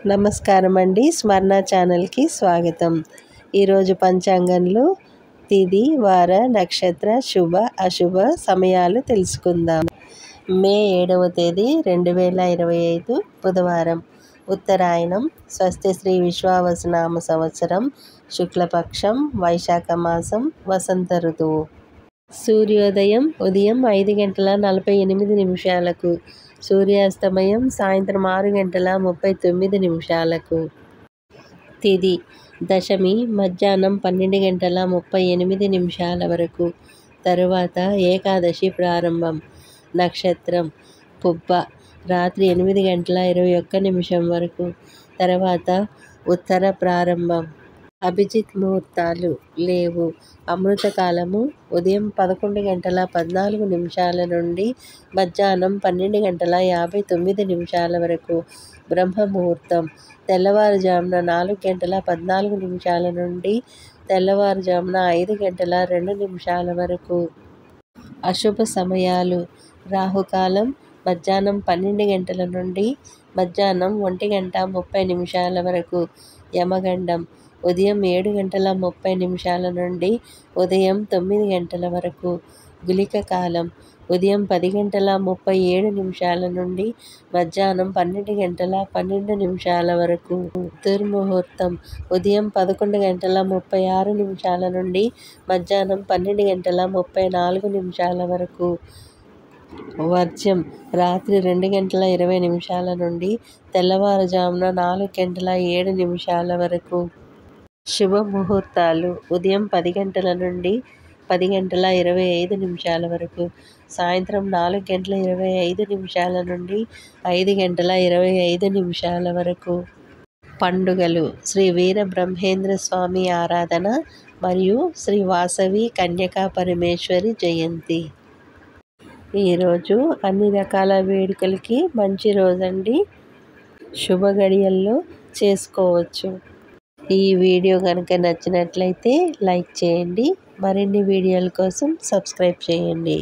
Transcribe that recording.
నమస్కారం అండి. స్మరణ ఛానల్కి స్వాగతం. ఈరోజు పంచాంగంలో తిథి, వార, నక్షత్ర, శుభ అశుభ సమయాలు తెలుసుకుందాం. మే 7వ తేదీ 2025 బుధవారం. ఉత్తరాయణం. స్వస్తి శ్రీ విశ్వావసునామ సంవత్సరం, శుక్లపక్షం, వైశాఖ మాసం, వసంత ఋతువు. సూర్యోదయం ఉదయం 5:48 సూర్యాస్తమయం సాయంత్రం 6:39. తిథి దశమి మధ్యాహ్నం 12:38 వరకు. తరువాత ఏకాదశి ప్రారంభం. నక్షత్రం పుబ్బ రాత్రి 8:21 వరకు. తర్వాత ఉత్తర ప్రారంభం. అభిజిత్ ముహూర్తాలు లేవు. అమృతకాలము ఉదయం 11:14 నుండి మధ్యాహ్నం 12:59 వరకు. బ్రహ్మ ముహూర్తం తెల్లవారుజామున 4:14 నుండి తెల్లవారుజామున 5:02 వరకు. అశుభ సమయాలు రాహుకాలం మధ్యాహ్నం 12 గంటల నుండి మధ్యాహ్నం 1:30 వరకు. యమగండం ఉదయం 7:30 నుండి ఉదయం 9 గంటల వరకు. గుళిక కాలం ఉదయం 10:37 నుండి మధ్యాహ్నం 12:12 వరకు. దుర్ముహూర్తం ఉదయం 11:36 నుండి మధ్యాహ్నం 12:34 వరకు. వర్జ్యం రాత్రి 2:20 నుండి తెల్లవారుజామున 4:07 వరకు. శుభ ముహూర్తాలు ఉదయం 10 గంటల నుండి 10:25 వరకు. సాయంత్రం 4:25 నుండి 5:25 వరకు. పండుగలు శ్రీ వీరబ్రహ్మేంద్ర స్వామి ఆరాధన మరియు శ్రీ వాసవి కన్యకా పరమేశ్వరి జయంతి. ఈరోజు అన్ని రకాల వేడుకలకి మంచి రోజండి. శుభ గడియల్లో చేసుకోవచ్చు. ఈ వీడియో కనుక నచ్చినట్లయితే లైక్ చేయండి. మరిన్ని వీడియోల కోసం సబ్స్క్రైబ్ చేయండి.